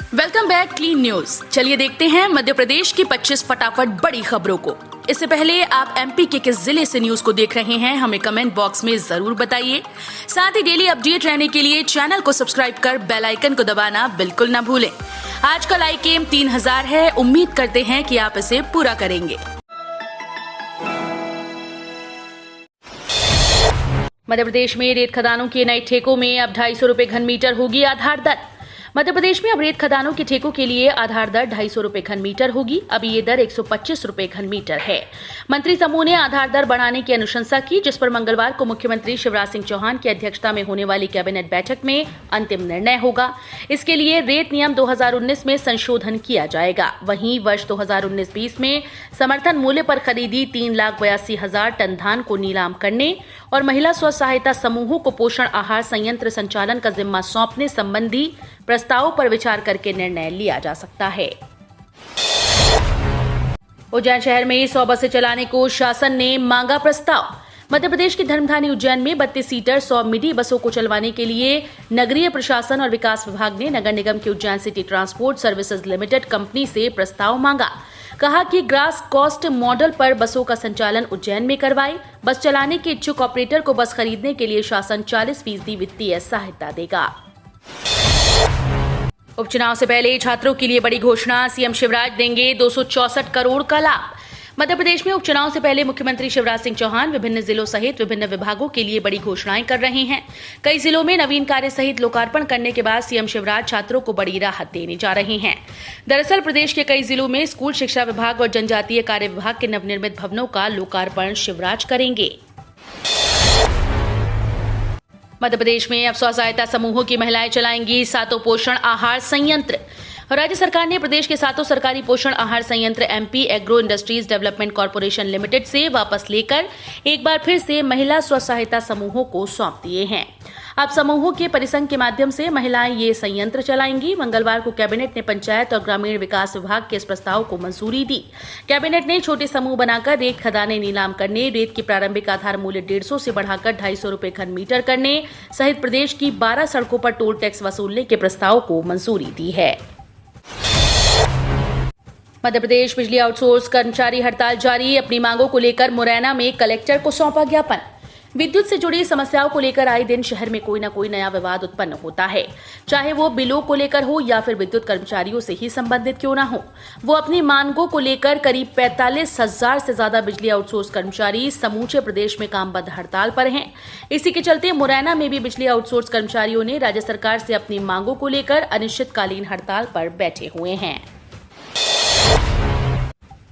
Welcome back clean news. चलिए देखते हैं मध्य प्रदेश की 25 फटाफट बड़ी खबरों को। इससे पहले आप एमपी के किस जिले से न्यूज को देख रहे हैं हमें कमेंट बॉक्स में जरूर बताइए। साथ ही डेली अपडेट रहने के लिए चैनल को सब्सक्राइब कर बेल आइकन को दबाना बिल्कुल न भूलें। आज का लाइक एम 3000 है, उम्मीद करते हैं कि आप इसे पूरा करेंगे। मध्य प्रदेश में रेत खदानों के नए ठेकों में अब 250 रुपए घन मीटर होगी आधार दर। मध्य प्रदेश में अब रेत खदानों के ठेकों के लिए आधार दर 250 रुपए घन मीटर होगी। अभी ये दर 125 रुपए घन मीटर है। मंत्री समूह ने आधार दर बढ़ाने की अनुशंसा की, जिस पर मंगलवार को मुख्यमंत्री शिवराज सिंह चौहान की अध्यक्षता में होने वाली कैबिनेट बैठक में अंतिम निर्णय होगा। इसके लिए रेत नियम 2019 में संशोधन किया जाएगा। वहीं वर्ष 2019-20 में समर्थन मूल्य पर खरीदी 3,82,000 टन धान को नीलाम करने और महिला स्व सहायता समूहों को पोषण आहार संयंत्र संचालन का जिम्मा सौंपने संबंधी प्रस्ताव पर विचार करके निर्णय लिया जा सकता है। उज्जैन शहर में 100 बसें चलाने को शासन ने मांगा प्रस्ताव। मध्य प्रदेश की धर्मधानी उज्जैन में 32 सीटर 100 मिडी बसों को चलवाने के लिए नगरीय प्रशासन और विकास विभाग ने नगर निगम की Ujjain city transport services limited company से प्रस्ताव मांगा। कहा कि ग्रास कॉस्ट मॉडल पर बसों का संचालन उज्जैन में करवाए। बस चलाने के इच्छुक ऑपरेटर को बस खरीदने के लिए शासन 40% वित्तीय सहायता देगा। उपचुनाव से पहले छात्रों के लिए बड़ी घोषणा, सीएम शिवराज देंगे 264 करोड़ का लाभ। मध्य प्रदेश में उपचुनाव से पहले मुख्यमंत्री शिवराज सिंह चौहान विभिन्न जिलों सहित विभिन्न विभागों के लिए बड़ी घोषणाएं कर रहे हैं। कई जिलों में नवीन कार्य सहित लोकार्पण करने के बाद सीएम शिवराज छात्रों को बड़ी राहत देने जा रहे हैं। दरअसल प्रदेश के कई जिलों में स्कूल शिक्षा विभाग और जनजातीय कार्य विभाग के नवनिर्मित भवनों का लोकार्पण शिवराज करेंगे। मध्य प्रदेश में अब स्व सहायता समूहों की महिलाएं चलाएंगी 7 पोषण आहार संयंत्र। राज्य सरकार ने प्रदेश के 7 सरकारी पोषण आहार संयंत्र MP agro industries development corporation limited से वापस लेकर एक बार फिर से महिला स्व सहायता समूहों को सौंप दिए हैं। अब समूहों के परिसंघ के माध्यम से महिलाएं ये संयंत्र चलाएंगी। मंगलवार को कैबिनेट ने पंचायत और ग्रामीण विकास विभाग के इस प्रस्ताव को मंजूरी दी। कैबिनेट ने छोटे समूह बनाकर रेत खदानें नीलाम करने, रेत की प्रारंभिक आधार मूल्य 150 से बढ़ाकर 250 रुपए घन मीटर करने सहित प्रदेश की 12 सड़कों पर टोल टैक्स वसूलने के प्रस्ताव को मंजूरी दी है। मध्य प्रदेश बिजली आउटसोर्स कर्मचारी हड़ताल जारी। अपनी मांगों को लेकर मुरैना में कलेक्टर को सौंपा ज्ञापन। विद्युत से जुड़ी समस्याओं को लेकर आए दिन शहर में कोई न कोई नया विवाद उत्पन्न होता है, चाहे वो बिलों को लेकर हो या फिर विद्युत कर्मचारियों से ही संबंधित क्यों न हो। वो अपनी मांगों को लेकर करीब 45,000 से ज्यादा बिजली आउटसोर्स कर्मचारी समूचे प्रदेश में कामबद्ध हड़ताल पर हैं। इसी के चलते मुरैना में भी बिजली आउटसोर्स कर्मचारियों ने राज्य सरकार से अपनी मांगों को लेकर अनिश्चितकालीन हड़ताल पर बैठे हुए हैं।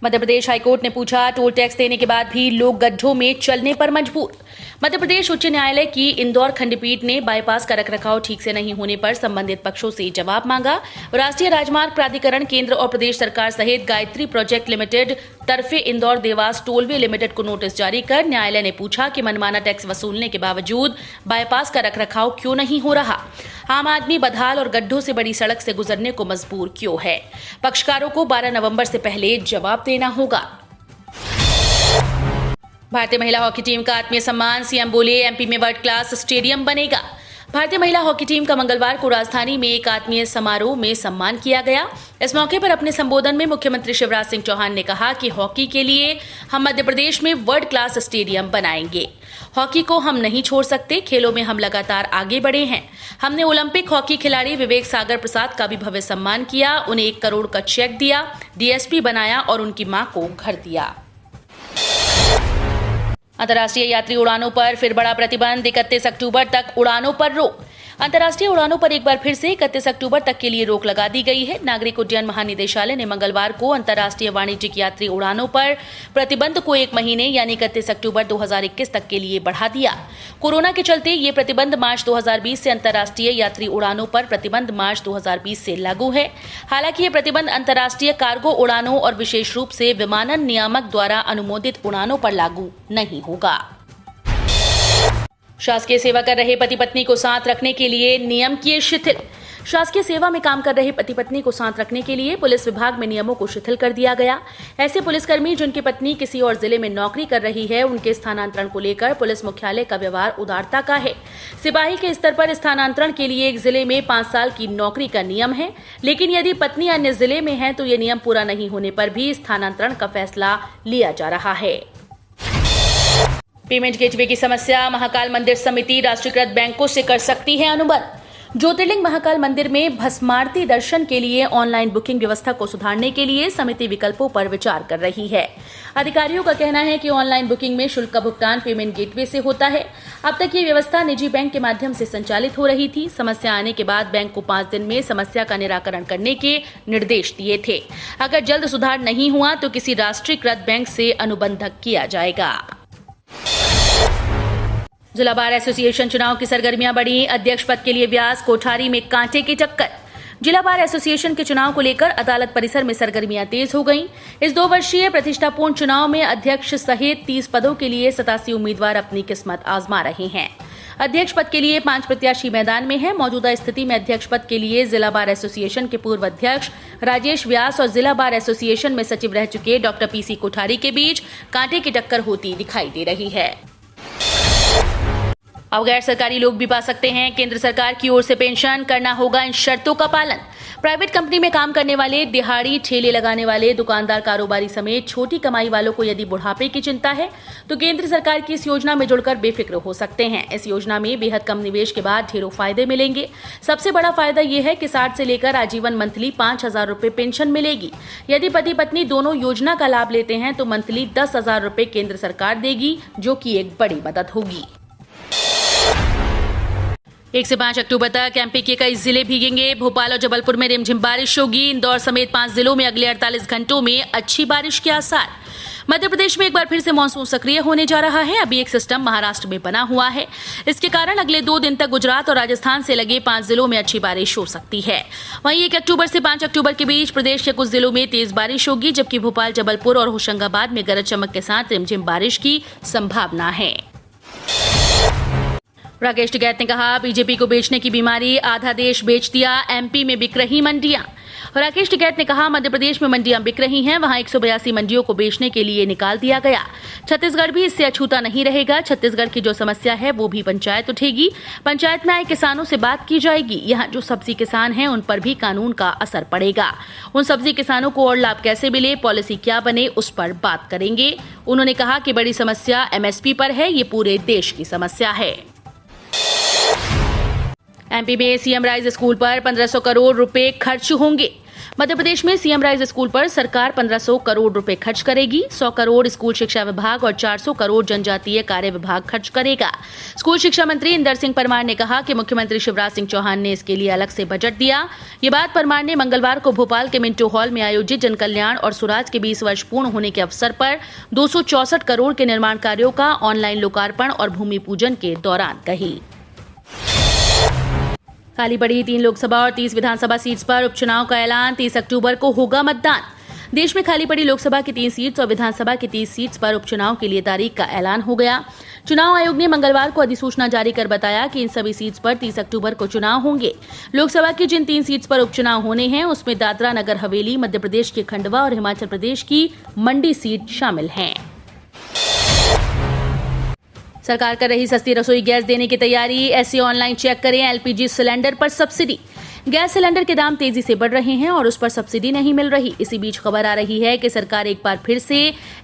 मध्य प्रदेश हाईकोर्ट ने पूछा, टोल टैक्स देने के बाद भी लोग गड्ढों में चलने पर मजबूर। मध्य प्रदेश उच्च न्यायालय की इंदौर खंडपीठ ने बाईपास का रखरखाव ठीक से नहीं होने पर संबंधित पक्षों से जवाब मांगा। राष्ट्रीय राजमार्ग प्राधिकरण केंद्र और प्रदेश सरकार सहित गायत्री प्रोजेक्ट लिमिटेड तरफे इंदौर देवास टोलवे लिमिटेड को नोटिस जारी कर न्यायालय ने पूछा कि मनमाना टैक्स वसूलने के बावजूद बाईपास का रखरखाव क्यों नहीं हो रहा। आम आदमी बदहाल और गड्ढों से बड़ी सड़क से गुजरने को मजबूर क्यों है। पक्षकारों को 12 नवंबर से पहले जवाब देना होगा। भारतीय महिला हॉकी टीम का आत्मीय सम्मान, सीएम बोले एमपी में वर्ल्ड क्लास स्टेडियम बनेगा। भारतीय महिला हॉकी टीम का मंगलवार को राजधानी में एक आत्मीय समारोह में सम्मान किया गया। इस मौके पर अपने संबोधन में मुख्यमंत्री शिवराज सिंह चौहान ने कहा कि हॉकी के लिए हम मध्य प्रदेश में वर्ल्ड क्लास स्टेडियम बनाएंगे। हॉकी को हम नहीं छोड़ सकते, खेलों में हम लगातार आगे बढ़े हैं। हमने ओलंपिक हॉकी खिलाड़ी विवेक सागर प्रसाद का भी भव्य सम्मान किया, उन्हें 1 करोड़ का चेक दिया, डीएसपी बनाया और उनकी मां को घर दिया। अंतर्राष्ट्रीय यात्री उड़ानों पर फिर बड़ा प्रतिबंध, 31 अक्टूबर तक उड़ानों पर रोक। अंतर्राष्ट्रीय उड़ानों पर एक बार फिर से 31 अक्टूबर तक के लिए रोक लगा दी गई है। नागरिक उड्डयन महानिदेशालय ने मंगलवार को अंतर्राष्ट्रीय वाणिज्यिक यात्री उड़ानों पर प्रतिबंध को 1 महीने यानी 31 अक्टूबर 2021 तक के लिए बढ़ा दिया। कोरोना के चलते ये प्रतिबंध मार्च 2020 से अंतर्राष्ट्रीय यात्री उड़ानों पर प्रतिबंध मार्च 2020 से लागू है। हालांकि ये प्रतिबंध अंतर्राष्ट्रीय कार्गो उड़ानों और विशेष रूप से विमानन नियामक द्वारा अनुमोदित उड़ानों पर लागू नहीं होगा। शासकीय सेवा कर रहे पति पत्नी को साथ रखने के लिए नियम किए शिथिल। शासकीय सेवा में काम कर रहे पति पत्नी को साथ रखने के लिए पुलिस विभाग में नियमों को शिथिल कर दिया गया। ऐसे पुलिसकर्मी जिनकी पत्नी किसी और जिले में नौकरी कर रही है, उनके स्थानांतरण को लेकर पुलिस मुख्यालय का व्यवहार उदारता का है। सिपाही के स्तर पर स्थानांतरण के लिए एक जिले में 5 साल की नौकरी का नियम है, लेकिन यदि पत्नी अन्य जिले में है तो ये नियम पूरा नहीं होने पर भी स्थानांतरण का फैसला लिया जा रहा है। पेमेंट गेटवे की समस्या, महाकाल मंदिर समिति राष्ट्रीयकृत बैंकों से कर सकती है अनुबंध। ज्योतिर्लिंग महाकाल मंदिर में भस्मारती दर्शन के लिए ऑनलाइन बुकिंग व्यवस्था को सुधारने के लिए समिति विकल्पों पर विचार कर रही है। अधिकारियों का कहना है कि ऑनलाइन बुकिंग में शुल्क का भुगतान पेमेंट गेटवे से होता है। अब तक ये व्यवस्था निजी बैंक के माध्यम से संचालित हो रही थी। समस्या आने के बाद बैंक को 5 दिन में समस्या का निराकरण करने के निर्देश दिए थे। अगर जल्द सुधार नहीं हुआ तो किसी राष्ट्रीयकृत बैंक से अनुबंध किया जाएगा। जिला बार एसोसिएशन चुनाव की सरगर्मियां बढ़ी। अध्यक्ष पद के लिए व्यास, कोठारी में कांटे की टक्कर। जिला बार एसोसिएशन के चुनाव को लेकर अदालत परिसर में सरगर्मियां तेज हो गईं। इस 2 वर्षीय प्रतिष्ठापूर्ण चुनाव में अध्यक्ष सहित 30 पदों के लिए 87 उम्मीदवार अपनी किस्मत आजमा रहे हैं। अध्यक्ष पद के लिए 5 प्रत्याशी मैदान में हैं। मौजूदा स्थिति में अध्यक्ष पद के लिए जिला बार एसोसिएशन के पूर्व अध्यक्ष राजेश व्यास और जिला बार एसोसिएशन में सचिव रह चुके डॉक्टर पीसी कोठारी के बीच कांटे की टक्कर होती दिखाई दे रही है। अब गैर सरकारी लोग भी पा सकते हैं केंद्र सरकार की ओर से पेंशन। करना होगा इन शर्तों का पालन। प्राइवेट कंपनी में काम करने वाले, दिहाड़ी ठेले लगाने वाले, दुकानदार, कारोबारी समेत छोटी कमाई वालों को यदि बुढ़ापे की चिंता है तो केंद्र सरकार की इस योजना में जुड़कर बेफिक्र हो सकते हैं। इस योजना में बेहद कम निवेश के बाद ढेरों फायदे मिलेंगे। सबसे बड़ा फायदा यह है कि 60 से लेकर आजीवन मंथली 5,000 रुपए पेंशन मिलेगी। यदि पति पत्नी दोनों योजना का लाभ लेते हैं तो मंथली 10,000 रुपए केंद्र सरकार देगी, जो कि एक बड़ी मदद होगी। 1 से 5 अक्टूबर तक एमपी के कई जिले भीगेंगे। भोपाल और जबलपुर में रिमझिम बारिश होगी। इंदौर समेत 5 जिलों में अगले 48 घंटों में अच्छी बारिश के आसार। मध्य प्रदेश में एक बार फिर से मानसून सक्रिय होने जा रहा है। अभी एक सिस्टम महाराष्ट्र में बना हुआ है। इसके कारण अगले 2 दिन तक गुजरात और राजस्थान से लगे 5 जिलों में अच्छी बारिश हो सकती है। वहीं 1 अक्टूबर से 5 अक्टूबर के बीच प्रदेश के कुछ जिलों में तेज बारिश होगी, जबकि भोपाल, जबलपुर और होशंगाबाद में गरज चमक के साथ रिमझिम बारिश की संभावना है। राकेश टिकैत ने कहा, बीजेपी को बेचने की बीमारी, आधा देश बेच दिया। एमपी में बिक रही मंडियां। राकेश टिकैत ने कहा, मध्य प्रदेश में मंडियां बिक रही हैं। वहां 182 मंडियों को बेचने के लिए निकाल दिया गया। छत्तीसगढ़ भी इससे अछूता नहीं रहेगा। छत्तीसगढ़ की जो समस्या है वो भी पंचायत उठेगी। पंचायत में आए किसानों से बात की जाएगी। यहाँ जो सब्जी किसान हैं उन पर भी कानून का असर पड़ेगा। उन सब्जी किसानों को और लाभ कैसे मिले, पॉलिसी क्या बने, उस पर बात करेंगे। उन्होंने कहा कि बड़ी समस्या एमएसपी पर है। ये पूरे देश की समस्या है। एमपी में सीएम राइज स्कूल पर 1500 करोड़ रुपए खर्च होंगे। मध्य प्रदेश में सीएम राइज स्कूल पर सरकार 1500 करोड़ रुपए खर्च करेगी। 100 करोड़ स्कूल शिक्षा विभाग और 400 करोड़ जनजातीय कार्य विभाग खर्च करेगा। स्कूल शिक्षा मंत्री इंदर सिंह परमार ने कहा कि मुख्यमंत्री शिवराज सिंह चौहान ने इसके लिए अलग से बजट दिया। ये बात परमार ने मंगलवार को भोपाल के मिंटो हॉल में आयोजित जनकल्याण और स्वराज के 20 वर्ष पूर्ण होने के अवसर पर 264 करोड़ के निर्माण कार्यों का ऑनलाइन लोकार्पण और भूमि पूजन के दौरान कही। खाली पड़ी 3 लोकसभा और 30 विधानसभा सीट्स पर उपचुनाव का ऐलान। 30 अक्टूबर को होगा मतदान। देश में खाली पड़ी लोकसभा की 3 सीट्स और विधानसभा की 30 सीट्स पर उपचुनाव के लिए तारीख का ऐलान हो गया। चुनाव आयोग ने मंगलवार को अधिसूचना जारी कर बताया कि इन सभी सीट्स पर 30 अक्टूबर को चुनाव होंगे। लोकसभा की जिन 3 सीट्स पर उपचुनाव होने हैं उसमें दादरा नगर हवेली, मध्य प्रदेश की खंडवा और हिमाचल प्रदेश की मंडी सीट शामिल हैं। सरकार कर रही सस्ती रसोई गैस देने की तैयारी। ऐसे ऑनलाइन चेक करें एलपीजी सिलेंडर पर सब्सिडी। गैस सिलेंडर के दाम तेजी से बढ़ रहे हैं और उस पर सब्सिडी नहीं मिल रही। इसी बीच खबर आ रही है कि सरकार एक बार फिर से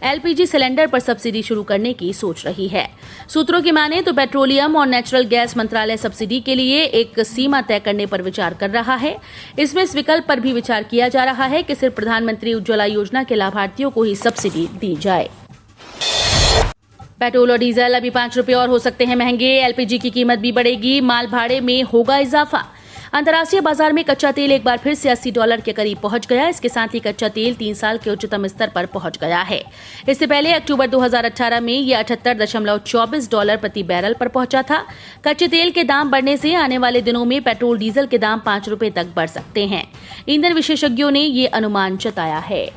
एलपीजी सिलेंडर पर सब्सिडी शुरू करने की सोच रही है। सूत्रों की माने तो पेट्रोलियम और नेचुरल गैस मंत्रालय सब्सिडी के लिए एक सीमा तय करने पर विचार कर रहा है। इसमें इस विकल्प पर भी विचार किया जा रहा है कि सिर्फ प्रधानमंत्री उज्ज्वला योजना के लाभार्थियों को ही सब्सिडी दी जाए। पेट्रोल और डीजल अभी 5 रुपए और हो सकते हैं महंगे। एलपीजी की कीमत भी बढ़ेगी। माल भाड़े में होगा इजाफा। अंतर्राष्ट्रीय बाजार में कच्चा तेल एक बार फिर से $80 के करीब पहुंच गया। इसके साथ ही कच्चा तेल 3 साल के उच्चतम स्तर पर पहुंच गया है। इससे पहले अक्टूबर 2018 में यह $78.24 प्रति बैरल पर पहुंचा था। कच्चे तेल के दाम बढ़ने से आने वाले दिनों में पेट्रोल डीजल के दाम 5 रुपए तक बढ़ सकते हैं। ईंधन विशेषज्ञों ने ये अनुमान जताया है।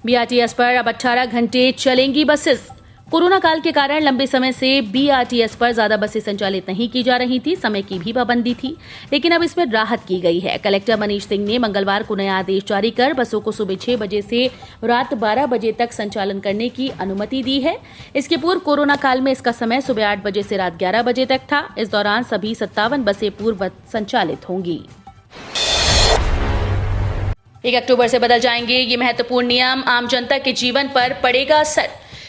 बीआरटीएस पर अब 18 घंटे चलेंगी बसेस। कोरोना काल के कारण लंबे समय से BRTS पर ज्यादा बसें संचालित नहीं की जा रही थी, समय की भी पाबंदी थी, लेकिन अब इसमें राहत की गई है। कलेक्टर मनीष सिंह ने मंगलवार को नया आदेश जारी कर बसों को सुबह 6 बजे से रात 12 बजे तक संचालन करने की अनुमति दी है। इसके पूर्व कोरोना काल में इसका समय सुबह 8 बजे से रात 11 बजे तक था। इस दौरान सभी 57 बसें पूर्व संचालित होंगी। 1 अक्टूबर से बदल जाएंगे ये महत्वपूर्ण नियम, आम जनता के जीवन पर पड़ेगा असर।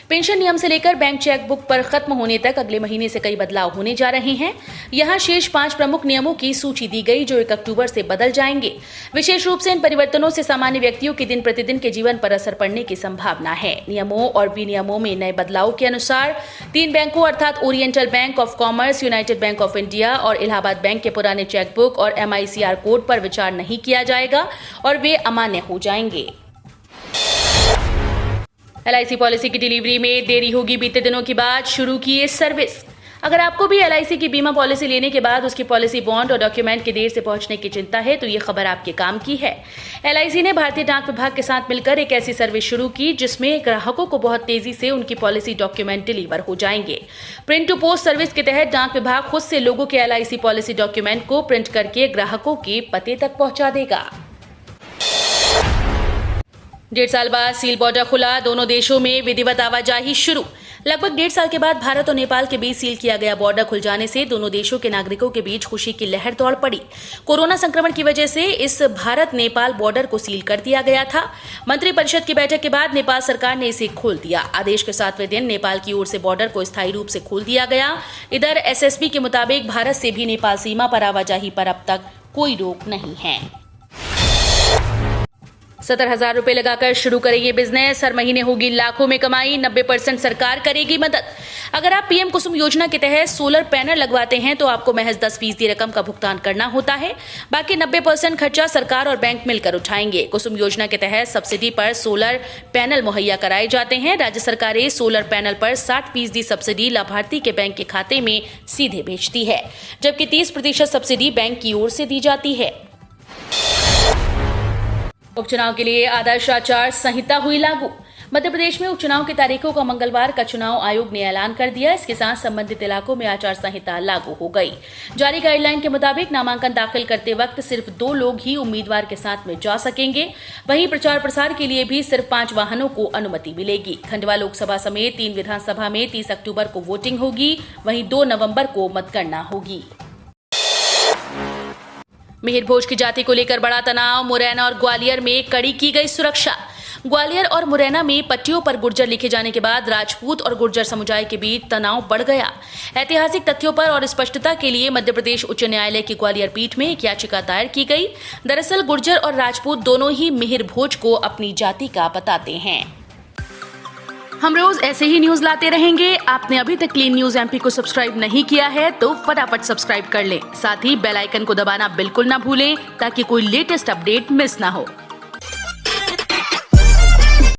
पेंशन नियम से लेकर बैंक चेकबुक पर खत्म होने तक अगले महीने से कई बदलाव होने जा रहे हैं। यहाँ शेष 5 प्रमुख नियमों की सूची दी गई जो 1 अक्टूबर से बदल जाएंगे। विशेष रूप से इन परिवर्तनों से सामान्य व्यक्तियों के दिन प्रतिदिन के जीवन पर असर पड़ने की संभावना है। नियमों और विनियमों में नए बदलाव के अनुसार 3 बैंकों अर्थात oriental bank of commerce, United bank of India और इलाहाबाद बैंक के पुराने चेकबुक और MICR कोड पर विचार नहीं किया जाएगा और वे अमान्य हो जाएंगे। LIC पॉलिसी की डिलीवरी में देरी होगी। बीते दिनों के बाद शुरू की ये सर्विस। अगर आपको भी LIC की बीमा पॉलिसी लेने के बाद उसकी पॉलिसी बॉन्ड और डॉक्यूमेंट के देर से पहुंचने की चिंता है तो ये खबर आपके काम की है। LIC ने भारतीय डाक विभाग के साथ मिलकर एक ऐसी सर्विस शुरू की जिसमें ग्राहकों को बहुत तेजी से उनकी पॉलिसी डॉक्यूमेंट डिलीवर हो जाएंगे। प्रिंट टू पोस्ट सर्विस के तहत डाक विभाग खुद से लोगों के LIC पॉलिसी डॉक्यूमेंट को प्रिंट करके ग्राहकों के पते तक पहुंचा देगा। 1.5 साल बाद सील बॉर्डर खुला, दोनों देशों में विधिवत आवाजाही शुरू। लगभग 1.5 साल के बाद भारत और नेपाल के बीच सील किया गया बॉर्डर खुल जाने से दोनों देशों के नागरिकों के बीच खुशी की लहर दौड़ पड़ी। कोरोना संक्रमण की वजह से इस भारत नेपाल बॉर्डर को सील कर दिया गया था। मंत्रिपरिषद की बैठक के बाद नेपाल सरकार ने इसे खोल दिया। आदेश के 7वें दिन नेपाल की ओर से बॉर्डर को स्थायी रूप से खोल दिया गया। इधर SSB के मुताबिक भारत से भी नेपाल सीमा पर आवाजाही पर अब तक कोई रोक नहीं है। 70,000 रुपए लगाकर शुरू करेंगे बिजनेस, हर महीने होगी लाखों में कमाई, 90% सरकार करेगी मदद। अगर आप PM कुसुम योजना के तहत सोलर पैनल लगवाते हैं तो आपको महज 10% रकम का भुगतान करना होता है, बाकी 90% खर्चा सरकार और बैंक मिलकर उठाएंगे। कुसुम योजना के तहत सब्सिडी पर सोलर पैनल मुहैया कराए जाते हैं। राज्य सरकारें सोलर पैनल पर 60% सब्सिडी लाभार्थी के बैंक के खाते में सीधे भेजती है, जबकि 30% सब्सिडी बैंक की ओर से दी जाती है। उपचुनाव के लिए आदर्श आचार संहिता हुई लागू। मध्य प्रदेश में उपचुनाव की तारीखों का मंगलवार का चुनाव आयोग ने ऐलान कर दिया। इसके साथ संबंधित इलाकों में आचार संहिता लागू हो गई। जारी गाइडलाइन के मुताबिक नामांकन दाखिल करते वक्त सिर्फ 2 लोग ही उम्मीदवार के साथ में जा सकेंगे। वहीं प्रचार प्रसार के लिए भी सिर्फ 5 वाहनों को अनुमति मिलेगी। खंडवा लोकसभा समेत 3 विधानसभा में 30 अक्टूबर को वोटिंग होगी, वहीं 2 नवंबर को मतगणना होगी। मिहिर भोज की जाति को लेकर बड़ा तनाव, मुरैना और ग्वालियर में कड़ी की गई सुरक्षा। ग्वालियर और मुरैना में पट्टियों पर गुर्जर लिखे जाने के बाद राजपूत और गुर्जर समुदाय के बीच तनाव बढ़ गया। ऐतिहासिक तथ्यों पर और स्पष्टता के लिए मध्य प्रदेश उच्च न्यायालय की ग्वालियर पीठ में एक याचिका दायर की गई। दरअसल गुर्जर और राजपूत दोनों ही मिहिर भोज को अपनी जाति का बताते हैं। हम रोज ऐसे ही न्यूज लाते रहेंगे। आपने अभी तक क्लीन न्यूज MP को सब्सक्राइब नहीं किया है तो फटाफट सब्सक्राइब कर लें। साथ ही बेल आइकन को दबाना बिल्कुल ना भूलें ताकि कोई लेटेस्ट अपडेट मिस ना हो।